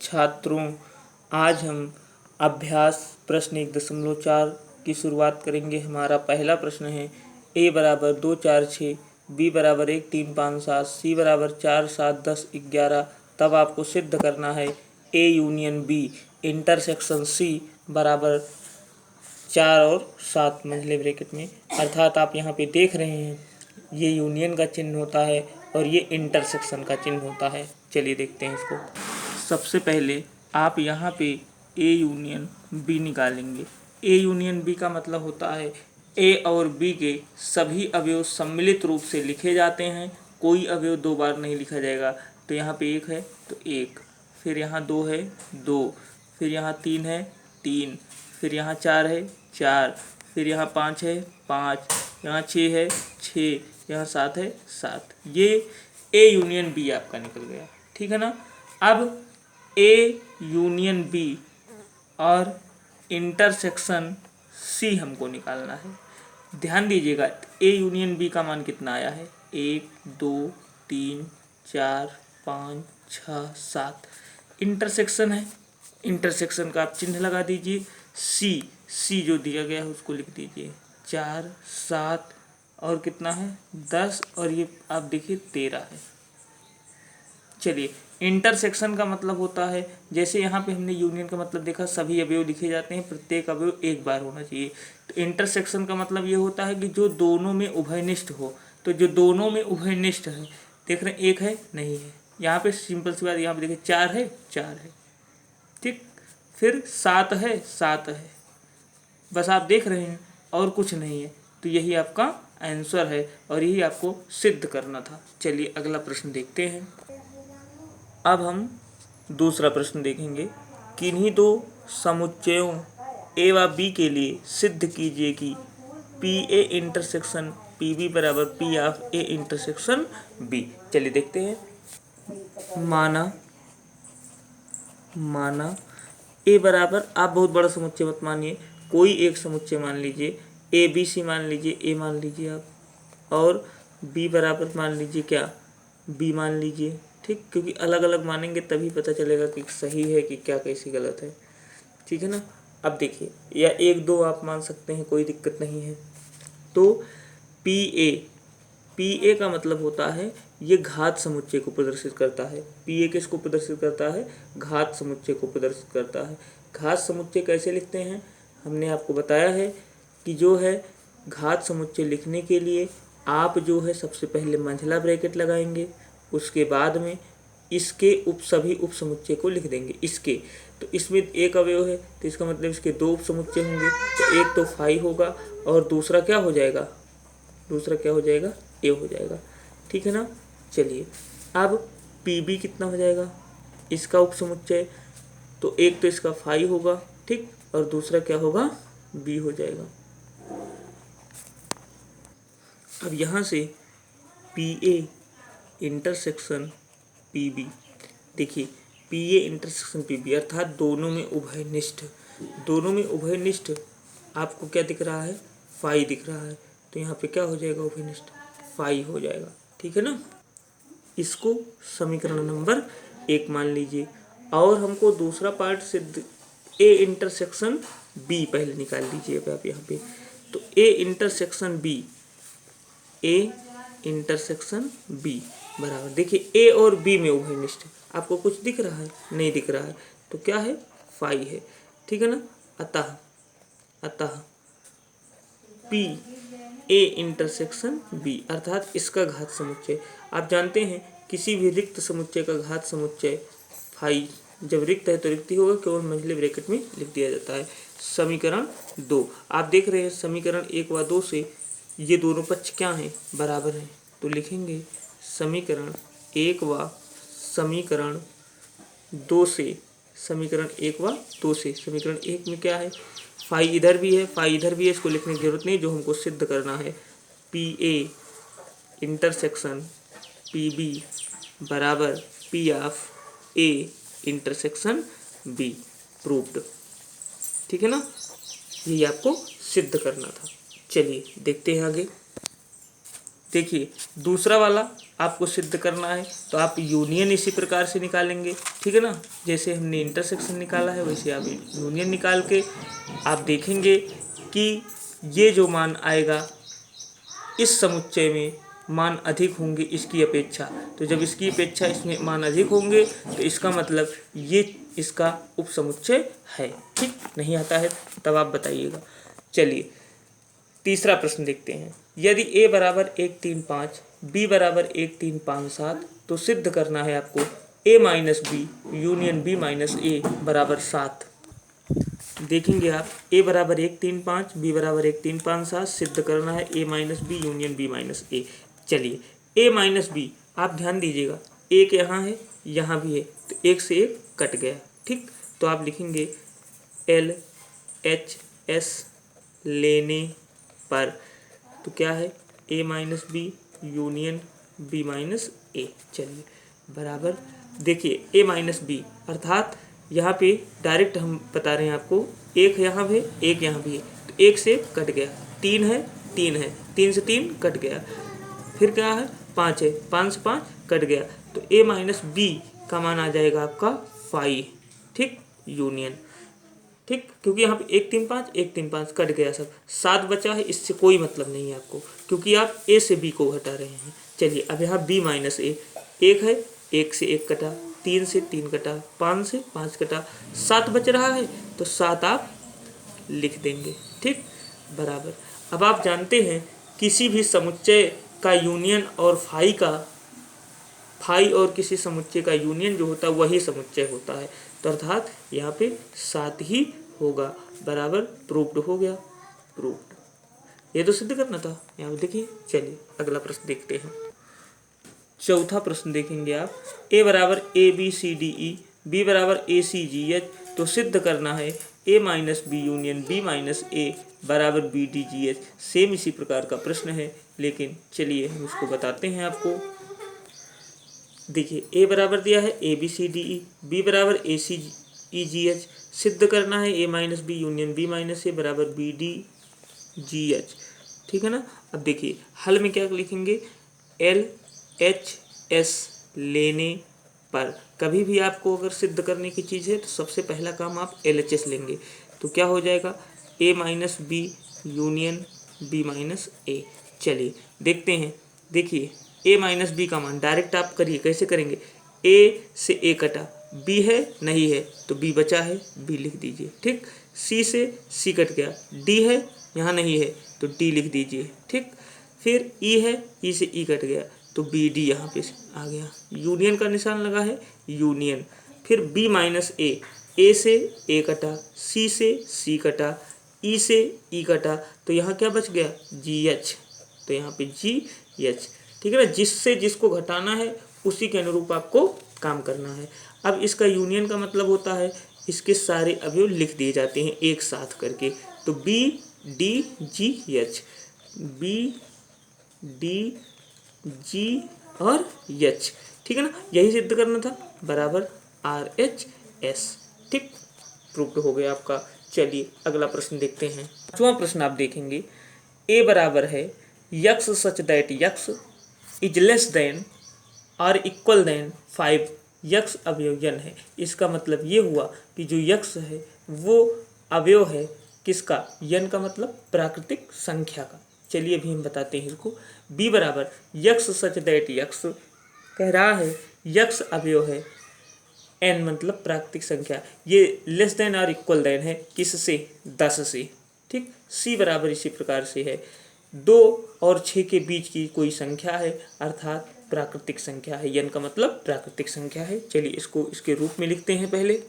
छात्रों, आज हम अभ्यास प्रश्न 1.4 की शुरुआत करेंगे। हमारा पहला प्रश्न है a बराबर 2 4 6, b बराबर 1 3 5 7, c बराबर 4 7 10 11। तब आपको सिद्ध करना है a union b intersection c बराबर 4 और 7 मंझले ब्रैकेट में। अर्थात आप यहाँ पे देख रहे हैं ये यूनियन का चिन्ह होता है और ये इंटरसेक्शन का चिन्ह होता है। चलिए देखते हैं इसको। सबसे पहले आप यहाँ पे ए यूनियन बी निकालेंगे। ए यूनियन बी का मतलब होता है ए और बी के सभी अवयव सम्मिलित रूप से लिखे जाते हैं। कोई अवयव दो बार नहीं लिखा जाएगा। तो यहाँ पे 1 है तो 1, फिर यहाँ 2 है 2, फिर यहाँ 3 है 3, फिर यहाँ 4 है 4, फिर यहाँ 5 है 5, यहाँ 6 है 6, यहाँ 7 है 7। ये ए यूनियन बी आपका निकल गया, ठीक है ना। अब ए यूनियन बी और इंटरसेक्शन सी हमको निकालना है। ध्यान दीजिएगा ए यूनियन बी का मान कितना आया है, 1 2 3 4 5 6 7। इंटरसेक्शन है, इंटरसेक्शन का आप चिन्ह लगा दीजिए। सी जो दिया गया है उसको लिख दीजिए। 4 7 और कितना है 10 और ये आप देखिए 13 है। चलिए, इंटरसेक्शन का मतलब होता है जैसे यहाँ पे हमने यूनियन का मतलब देखा, सभी अवयव लिखे जाते हैं, प्रत्येक अवयव एक बार होना चाहिए। तो इंटरसेक्शन का मतलब ये होता है कि जो दोनों में उभयनिष्ठ हो। तो जो दोनों में उभयनिष्ठ है, देख रहे हैं 1 है नहीं है, यहाँ पे सिंपल सी बात, यहाँ पे देखिए 4 है 4 है, ठीक। फिर 7 है 7 है, बस आप देख रहे हैं और कुछ नहीं है। तो यही आपका आंसर है और यही आपको सिद्ध करना था। चलिए अगला प्रश्न देखते हैं। अब हम दूसरा प्रश्न देखेंगे। किन्हीं दो समुच्चयों ए व बी के लिए सिद्ध कीजिए कि P A intersection P B बराबर P of A intersection B. चलिए देखते हैं। माना ए बराबर, आप बहुत बड़ा समुच्चय मत मानिए, कोई एक समुच्चय मान लीजिए, ए बी सी मान लीजिए, ए मान लीजिए आप, और बी बराबर मान लीजिए क्या, बी मान लीजिए, ठीक। क्योंकि अलग अलग मानेंगे तभी पता चलेगा कि सही है कि क्या कैसी गलत है, ठीक है ना। अब देखिए, या 1 2 आप मान सकते हैं, कोई दिक्कत नहीं है। तो पी ए का मतलब होता है ये घात समुच्चय को प्रदर्शित करता है। पी ए किसको प्रदर्शित करता है, घात समुच्चय को प्रदर्शित करता है। घात समुच्चय कैसे लिखते हैं, हमने आपको बताया है कि जो है घात समुच्चय लिखने के लिए आप जो है सबसे पहले मंझला ब्रैकेट लगाएंगे, उसके बाद में इसके सभी उप समुच्चय को लिख देंगे। इसके तो इसमें एक अवयव है तो इसका मतलब इसके 2 उप समुच्चय होंगे। तो एक तो फाई होगा और दूसरा क्या हो जाएगा, ए हो जाएगा, ठीक है ना। चलिए, अब पी बी कितना हो जाएगा, इसका उप समुच्चय, तो एक तो इसका फाई होगा, ठीक, और दूसरा क्या होगा, बी हो जाएगा। अब यहाँ से P A intersection P B, देखिए P A intersection P B अर्थात दोनों में उभयनिष्ठ। दोनों में उभयनिष्ठ आपको क्या दिख रहा है, फाई दिख रहा है। तो यहाँ पे क्या हो जाएगा, उभयनिष्ठ फाई हो जाएगा, ठीक है ना। इसको समीकरण नंबर 1 मान लीजिए। और हमको दूसरा पार्ट सिद्ध, ए इंटरसेक्शन बी पहले निकाल लीजिए आप यहाँ पे। तो ए इंटरसेक्शन बी बराबर, देखिए ए और बी में उभयनिष्ठ, आपको कुछ दिख रहा है, नहीं दिख रहा है, तो क्या है, फाई है, ठीक है ना। अतः पी ए इंटरसेक्शन बी अर्थात इसका घात समुच्चय। आप जानते हैं किसी भी रिक्त समुच्चय का घात समुच्चय फाई, जब रिक्त है तो रिक्त ही होगा, केवल मंझले ब्रैकेट में लिख दिया जाता है। समीकरण 2 आप देख रहे हैं, समीकरण 1 व 2 से ये दोनों पक्ष क्या हैं, बराबर हैं। तो लिखेंगे समीकरण 1 व समीकरण 2 से, समीकरण 1 व 2 से, समीकरण 1 में क्या है, फाई इधर भी है, फाई इधर भी है, इसको लिखने की जरूरत नहीं। जो हमको सिद्ध करना है, P A intersection P B बराबर P of A intersection B, proved, ठीक है ना। यही आपको सिद्ध करना था। चलिए देखते हैं आगे। देखिए दूसरा वाला आपको सिद्ध करना है तो आप यूनियन इसी प्रकार से निकालेंगे, ठीक है ना। जैसे हमने इंटरसेक्शन निकाला है वैसे आप यूनियन निकाल के आप देखेंगे कि ये जो मान आएगा इस समुच्चय में मान अधिक होंगे इसकी अपेक्षा। तो जब इसकी अपेक्षा इसमें मान अधिक होंगे तो इसका मतलब ये इसका उपसमुच्चय है। ठीक, नहीं आता है तब आप बताइएगा। चलिए तीसरा प्रश्न देखते हैं। यदि a बराबर 1 3 5 b बराबर 1 3 5 7 तो सिद्ध करना है आपको a minus B union b minus A बराबर 7। देखेंगे आप a बराबर 1 3 5 b बराबर 1 3 5 7 सिद्ध करना है a minus B union b minus A. चलिए a माइनस बी आप ध्यान दीजिएगा, एक यहाँ है यहाँ भी है तो एक से एक कट गया। ठीक, तो आप लिखेंगे एल एच एस लेने पर तो क्या है a minus B union b minus A. चलिए बराबर देखिए a माइनस बी अर्थात यहाँ पे डायरेक्ट हम बता रहे हैं आपको, एक यहाँ भी एक यहाँ भी है तो एक से कट गया, तीन है तीन से तीन कट गया, फिर क्या है 5 है 5 से 5 कट गया तो a माइनस बी का मान आ जाएगा आपका 5। ठीक, यूनियन। ठीक, क्योंकि यहाँ पे 1 3 5 कट गया सब, 7 बचा है, इससे कोई मतलब नहीं है आपको क्योंकि आप a से b को हटा रहे हैं। चलिए अब यहाँ b माइनस ए, एक है एक से एक कटा, 3 से 3 कटा, 5 से 5 कटा, 7 बच रहा है तो 7 आप लिख देंगे। ठीक, बराबर। अब आप जानते हैं किसी भी समुच्चय का यूनियन और फाई और किसी समुच्चय का यूनियन जो होता है वही समुच्चय होता है, तो अर्थात यहाँ पे 7 ही होगा। बराबर, प्रूव्ड हो गया, प्रूव्ड। ये तो सिद्ध करना था, यहाँ पे देखिए। चलिए अगला प्रश्न देखते हैं। चौथा प्रश्न देखेंगे आप, a बराबर A B C D E B बराबर ए सी जी एच तो सिद्ध करना है a minus B union b minus A बराबर B D G H. Same इसी प्रकार का प्रश्न है, लेकिन चलिए हम इसको बताते हैं आपको। देखिए a बराबर दिया है A B C D E, b बराबर A C E ji H, सिद्ध करना है a minus B union b minus A बराबर बी डी जी एच। ठीक है ना। अब देखिए हल में क्या लिखेंगे, एल एच एस लेने पर। कभी भी आपको अगर सिद्ध करने की चीज़ है तो सबसे पहला काम आप एल एच एस लेंगे तो क्या हो जाएगा a minus B union b minus A. चलिए देखते हैं। देखिए a माइनस बी का मान डायरेक्ट आप करिए, कैसे करेंगे, a से a कटा, b है नहीं है तो b बचा है b लिख दीजिए। ठीक, c से c कट गया, d है यहाँ नहीं है तो d लिख दीजिए। ठीक, फिर e है e से e कट गया तो बी डी यहाँ पे आ गया, यूनियन का निशान लगा है यूनियन। फिर b माइनस ए से a कटा, c से c कटा, e से e कटा तो यहाँ क्या बच गया जी एच, तो यहाँ पे जी एच। ठीक है ना, जिससे जिसको घटाना है उसी के अनुरूप आपको काम करना है। अब इसका यूनियन का मतलब होता है इसके सारे अवयव लिख दिए जाते हैं एक साथ करके, तो B D G H, B D G और एच। ठीक है ना, यही सिद्ध करना था, बराबर आर एच एस। ठीक, प्रूव्ड हो गया आपका। चलिए अगला प्रश्न देखते हैं। पांचवा प्रश्न आप देखेंगे, ए बराबर है x such that x is less than और इक्वल देन 5 यक्स अवयव यन है। इसका मतलब ये हुआ कि जो यक्स है वो अवयव है किसका, यन का मतलब प्राकृतिक संख्या का। चलिए अभी हम बताते हैं इसको। b बराबर यक्स सच दैट यक्स कह रहा है यक्स अवयव है n मतलब प्राकृतिक संख्या, ये लेस देन और इक्वल देन है किससे, 10 से। ठीक, c बराबर इसी प्रकार से है 2 और 6 के बीच की कोई संख्या है अर्थात प्राकृतिक संख्या है, n का मतलब प्राकृतिक संख्या है। चलिए इसको इसके रूप में लिखते हैं। पहले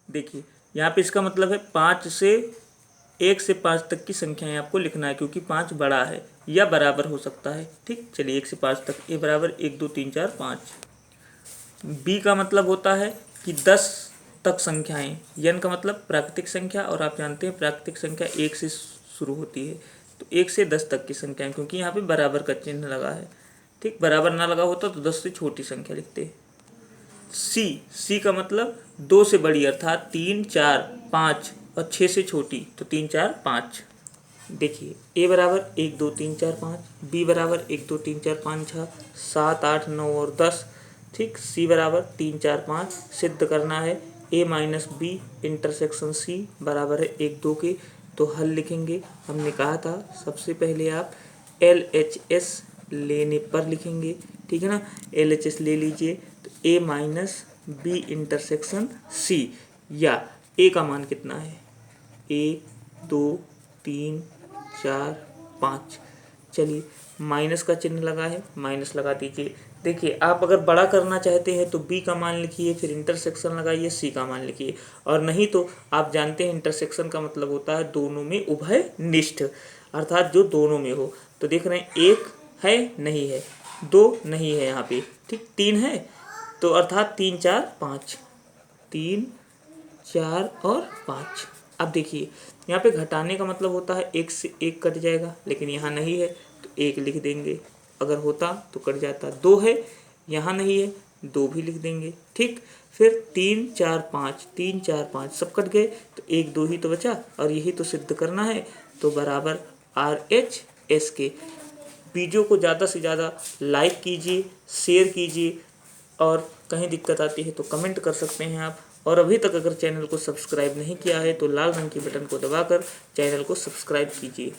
देखिए यहाँ पे इसका मतलब है 5 से 1 से 5 तक की संख्याएं आपको लिखना है क्योंकि 5 बड़ा है या बराबर हो सकता है। ठीक, चलिए 1 से 5 तक, ए बराबर 1 2 3 4 5। बी का मतलब होता है कि 10 तक संख्याएं, यन का मतलब प्राकृतिक संख्या, और आप जानते हैं प्राकृतिक संख्या 1 से शुरू होती है, तो 1 से 10 तक की संख्याएं, क्योंकि यहाँ पे बराबर का चिन्ह लगा है। ठीक, बराबर ना लगा होता तो 10 से छोटी संख्या लिखते। सी का मतलब 2 से बड़ी अर्थात 3 4 5 और 6 से छोटी तो 3 4 5। देखिए ए बराबर 1 2 3 4 5, बी बराबर 1 2 3 4 5 6 7 8 9 और 10, ठीक। सी बराबर 3 4 5 सिद्ध करना है ए माइनस बी इंटरसेक्शन सी बराबर है 1 2 के। तो हल लिखेंगे, हमने कहा था सबसे पहले आप LHS लेने पर लिखेंगे, ठीक है ना। LHS ले लीजिए, तो ए माइनस बी इंटरसेक्शन सी, या ए का मान कितना है 1 2 3 4 5। चलिए माइनस का चिन्ह लगा है, माइनस लगा दीजिए। देखिए आप अगर बड़ा करना चाहते हैं तो बी का मान लिखिए, फिर इंटरसेक्शन लगाइए, सी का मान लिखिए। और नहीं तो आप जानते हैं इंटरसेक्शन का मतलब होता है दोनों में उभय निष्ठ, अर्थात जो दोनों में हो। तो देख रहे हैं 1 है नहीं है, 2 नहीं है यहाँ पे, ठीक, 3 है, तो अर्थात 3 4 5, 3 4 और 5। अब देखिए यहाँ पे घटाने का मतलब होता है 1 से 1 कट जाएगा, लेकिन यहाँ नहीं है तो 1 लिख देंगे, अगर होता तो कट जाता। 2 है, यहाँ नहीं है, 2 भी लिख देंगे, ठीक। फिर 3 4 5, 3 4 5 सब कट गए, तो 1 2 ही तो बचा, और यही तो सिद्ध करना है। तो बराबर RHS के। वीडियो को ज़्यादा से ज़्यादा लाइक कीजिए, शेयर कीजिए, और कहीं दिक्कत आती है तो कमेंट कर सकते हैं आप। और अभी तक अगर चैनल को सब्सक्राइब नहीं किया है तो लाल रंग के बटन को दबाकर चैनल को सब्सक्राइब कीजिए।